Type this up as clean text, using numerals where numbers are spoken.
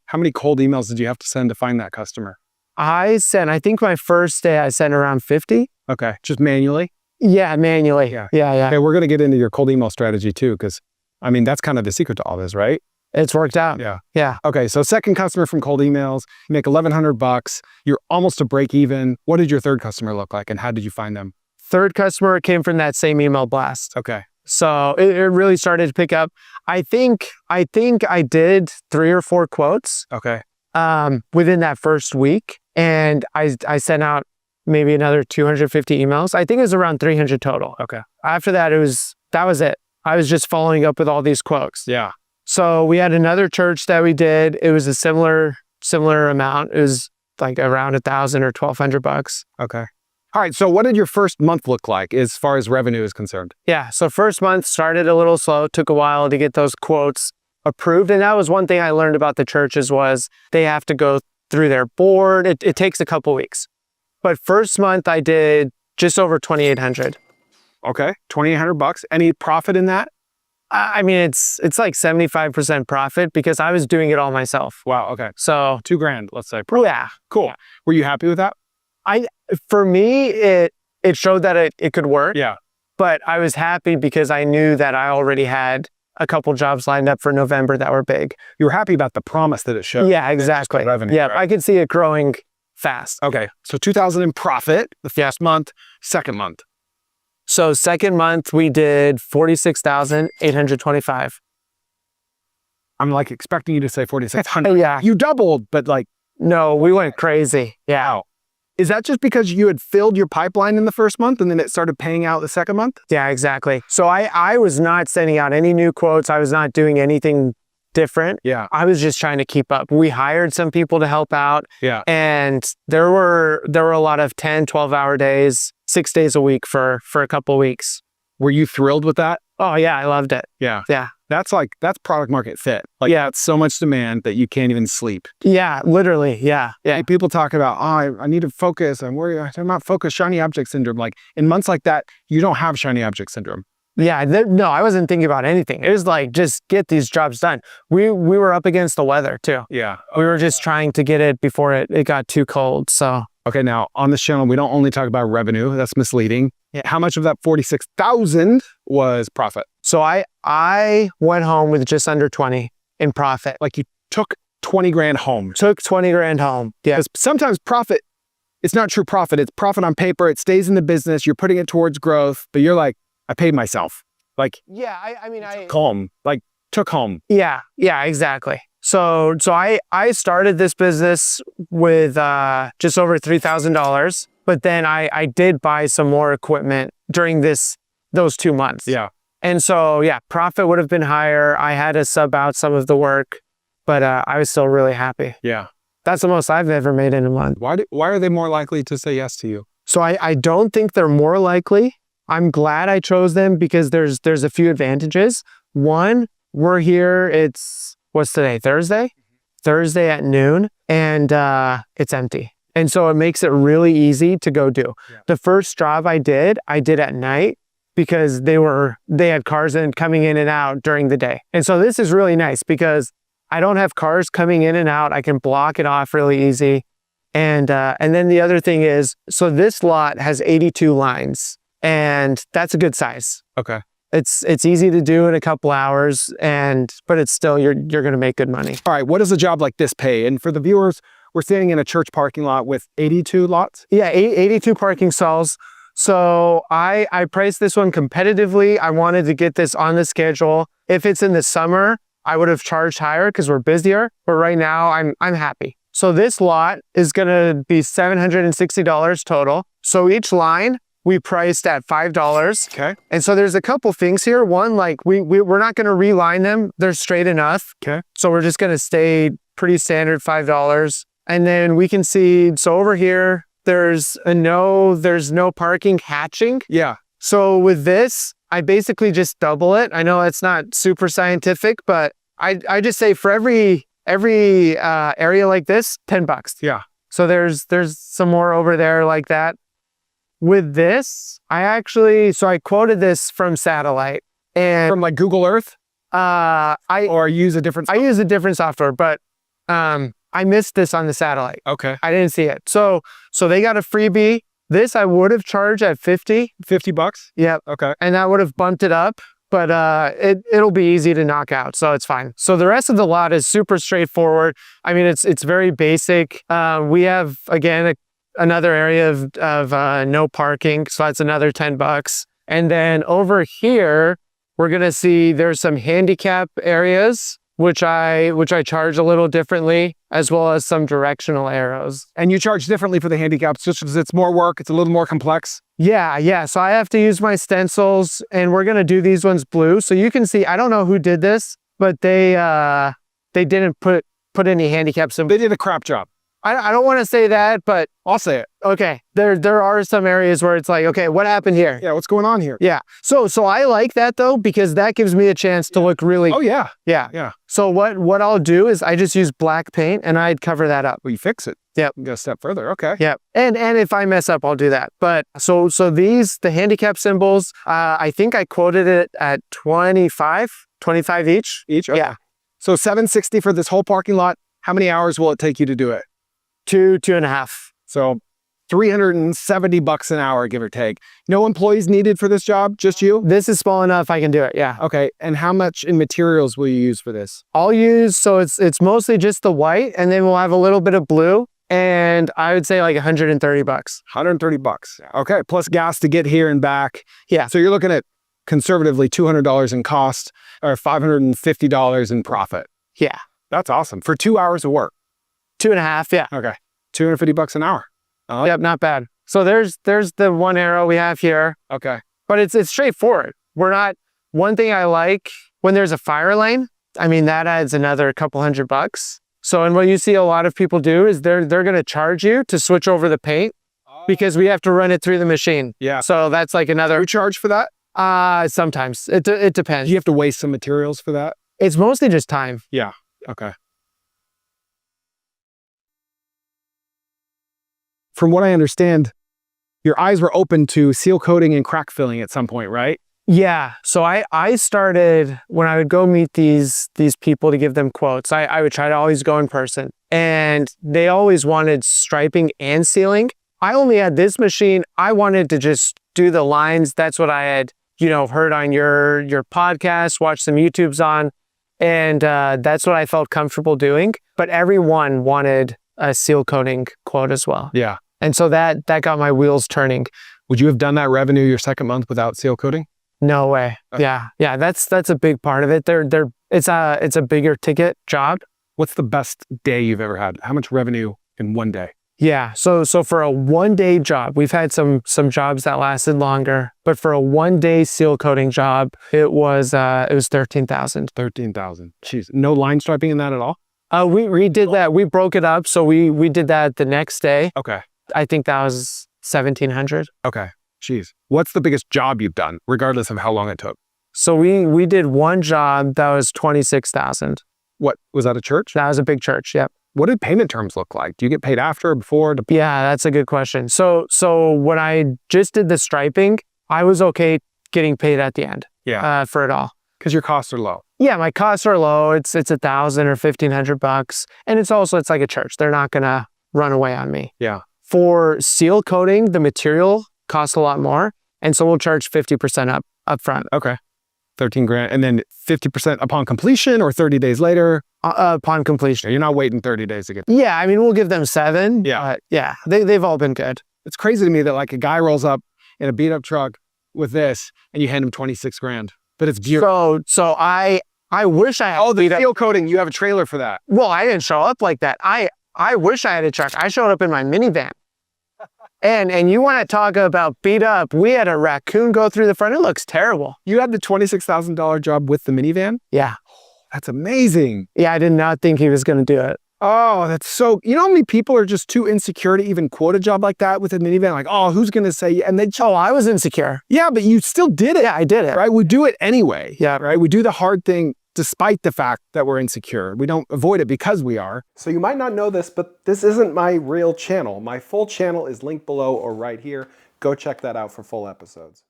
How many cold emails did you have to send to find that customer? I think my first day I sent around 50. Okay, just manually? Yeah, manually. Yeah. Okay, we're going to get into your cold email strategy too, because I mean, that's kind of the secret to all this, right? It's worked out. Yeah. Okay, so second customer from cold emails, you make $1,100. You're almost to break even. What did your third customer look like, and how did you find them? Third customer came from that same email blast. Okay. So it really started to pick up. I think I did 3 or 4 quotes. Okay. Within that first week, and I sent out maybe another 250 emails. I think it was around 300 total. Okay. After that, that was it. I was just following up with all these quotes. Yeah. So we had another church that we did. It was a similar amount. It was like around $1,000 or $1,200. Okay. All right. So what did your first month look like as far as revenue is concerned? Yeah. So first month started a little slow. Took a while to get those quotes approved. And that was one thing I learned about the churches was they have to go through their board. It takes a couple weeks. But first month I did just over 2,800. Okay. $2,800. Any profit in that? I mean, it's like 75% profit because I was doing it all myself. Wow. Okay. So $2,000, let's say. Yeah. Cool. Yeah. Were you happy with that? For me, it showed that it could work. Yeah. But I was happy because I knew that I already had a couple jobs lined up for November that were big. You were happy about the promise that it showed. Yeah, exactly. Revenue, yeah, right? I could see it growing fast. Okay. So $2,000 in profit the first month, second month. So second month we did 46,825. I'm like expecting you to say 4,600. Yeah. You doubled, but like. No, we went crazy. Yeah. Wow. Is that just because you had filled your pipeline in the first month and then it started paying out the second month? Yeah, exactly. So I was not sending out any new quotes. I was not doing anything different. Yeah. I was just trying to keep up. We hired some people to help out. Yeah. And there were a lot of 10, 12-hour days, 6 days a week for a couple of weeks. Were you thrilled with that? Oh yeah, I loved it. Yeah. Yeah. That's product market fit. Like, yeah, it's so much demand that you can't even sleep. Yeah, literally. Yeah. Yeah. Like, people talk about, I need to focus. I'm not focused, shiny object syndrome. Like in months like that, you don't have shiny object syndrome. Yeah. No, I wasn't thinking about anything. It was like, just get these jobs done. We were up against the weather too. Yeah. We were just trying to get it before it got too cold. So. Okay. Now on this channel, we don't only talk about revenue. That's misleading. Yeah. How much of that 46,000 was profit? So I went home with just under 20 in profit. Like you took 20 grand home. Took 20 grand home. Yeah. Because sometimes profit, it's not true profit. It's profit on paper. It stays in the business. You're putting it towards growth, but you're like, I paid myself. Like, yeah, I mean, took home. Yeah, exactly. So I started this business with just over $3,000, but then I did buy some more equipment during those 2 months. Yeah. And so, yeah, profit would have been higher. I had to sub out some of the work, but I was still really happy. Yeah. That's the most I've ever made in a month. Why are they more likely to say yes to you? So I don't think they're more likely. I'm glad I chose them because there's a few advantages. One, we're here. What's today? Thursday? Thursday at noon, and it's empty. And so it makes it really easy to go do. Yeah. The first job I did at night because they had cars coming in and out during the day. And so this is really nice because I don't have cars coming in and out. I can block it off really easy. And then the other thing is, so this lot has 82 lines, and that's a good size. Okay. It's easy to do in a couple hours, but it's still, you're going to make good money. All right. What does a job like this pay? And for the viewers, we're standing in a church parking lot with 82 lots. Yeah, 82 parking stalls. So I priced this one competitively. I wanted to get this on the schedule. If it's in the summer, I would have charged higher because we're busier. But right now, I'm happy. So this lot is going to be $760 total. So each line we priced at $5. Okay. And so there's a couple things here. One, like we're not going to reline them. They're straight enough. Okay. So we're just going to stay pretty standard $5. And then we can see, so over here, there's no parking hatching. Yeah. So with this, I basically just double it. I know it's not super scientific, but I just say for every area like this, $10. Yeah. So there's some more over there like that. With this, I quoted this from satellite and from like Google Earth. I use a different software, but I missed this on the satellite. Okay. I didn't see it. So they got a freebie. This I would have charged at 50. $50? Yep. Okay. And that would have bumped it up, but it'll be easy to knock out, so it's fine. So the rest of the lot is super straightforward. I mean, it's very basic. We have, again, another area of no parking, so that's another $10. And then over here, we're gonna see there's some handicap areas, which I charge a little differently, as well as some directional arrows. And you charge differently for the handicaps just because it's more work, it's a little more complex? Yeah. So I have to use my stencils, and we're gonna do these ones blue. So you can see, I don't know who did this, but they didn't put any handicaps in. They did a crap job. I don't want to say that, but I'll say it. okay. There are some areas where it's like, okay, what happened here? Yeah, what's going on here? Yeah. So I like that though, because that gives me a chance to look really. Oh, yeah. Yeah. Yeah. So what I'll do is I just use black paint and I'd cover that up. Well, you fix it. Yep. You go a step further. Okay. Yep. And if I mess up, I'll do that. But so the handicap symbols, I think I quoted it at 25 each. Each? Okay. Yeah. So $760 for this whole parking lot. How many hours will it take you to do it? 2.5. So $370 an hour, give or take. No employees needed for this job, just you? This is small enough I can do it. Yeah. Okay. And how much in materials will you use for this? I'll use, so it's mostly just the white, and then we'll have a little bit of blue, and I would say like $130. $130. Okay. Plus gas to get here and back. Yeah. So you're looking at conservatively $200 in cost or $550 in profit. Yeah. That's awesome. For 2 hours of work. 2.5. Yeah. Okay. $250 an hour. Yep. Not bad. So there's the one arrow we have here, Okay. but it's straightforward. We're not, one thing I like when there's a fire lane, I mean, that adds another couple $100. So, and what you see a lot of people do is they're going to charge you to switch over the paint because we have to run it through the machine. Yeah. So that's like another. You charge for that? Sometimes it depends. Do you have to waste some materials for that? It's mostly just time. Yeah. Okay. From what I understand, your eyes were open to seal coating and crack filling at some point, right? Yeah. So I started when I would go meet these people to give them quotes. I would try to always go in person, and they always wanted striping and sealing. I only had this machine. I wanted to just do the lines. That's what I had, heard on your podcast, watched some YouTubes on, and that's what I felt comfortable doing. But everyone wanted a seal coating quote as well. Yeah. And so that got my wheels turning. Would you have done that revenue your second month without seal coating? No way. Okay. Yeah. That's a big part of it. It's a bigger ticket job. What's the best day you've ever had? How much revenue in one day? Yeah. So for a 1-day job, we've had some jobs that lasted longer, but for a 1-day seal coating job, it was $13,000. $13,000. Jeez. No line striping in that at all? We did that. We broke it up. So we did that the next day. Okay. I think that was $1,700. Okay. Jeez. What's the biggest job you've done, regardless of how long it took? So we did one job that was $26,000. What, was that a church? That was a big church. Yep. What did payment terms look like? Do you get paid after or before? Yeah, that's a good question. So when I just did the striping, I was okay getting paid at the end. Yeah. For it all. Because your costs are low. Yeah, my costs are low. It's $1,000 or $1,500, and it's like a church. They're not gonna run away on me. Yeah. For seal coating, the material costs a lot more, and so we'll charge 50% up front. Okay. 13 grand. And then 50% upon completion or 30 days later? Upon completion. You're not waiting 30 days to get. Yeah, I mean, we'll give them 7. Yeah. But yeah, they've all been good. It's crazy to me that like a guy rolls up in a beat up truck with this and you hand him 26 grand. But it's beautiful. So I wish I had the seal coating, you have a trailer for that. Well, I didn't show up like that. I wish I had a truck. I showed up in my minivan. And you want to talk about beat up? We had a raccoon go through the front. It looks terrible. You had the $26,000 job with the minivan? Yeah. That's amazing. Yeah, I did not think he was going to do it. Oh, that's so, you know how many people are just too insecure to even quote a job like that with a minivan? Like, oh, who's going to say, and they, I was insecure. Yeah, but you still did it. Yeah, I did it. Right? We do it anyway. Yeah. Right? We do the hard thing despite the fact that we're insecure. We don't avoid it because we are. So you might not know this, but this isn't my real channel. My full channel is linked below or right here. Go check that out for full episodes.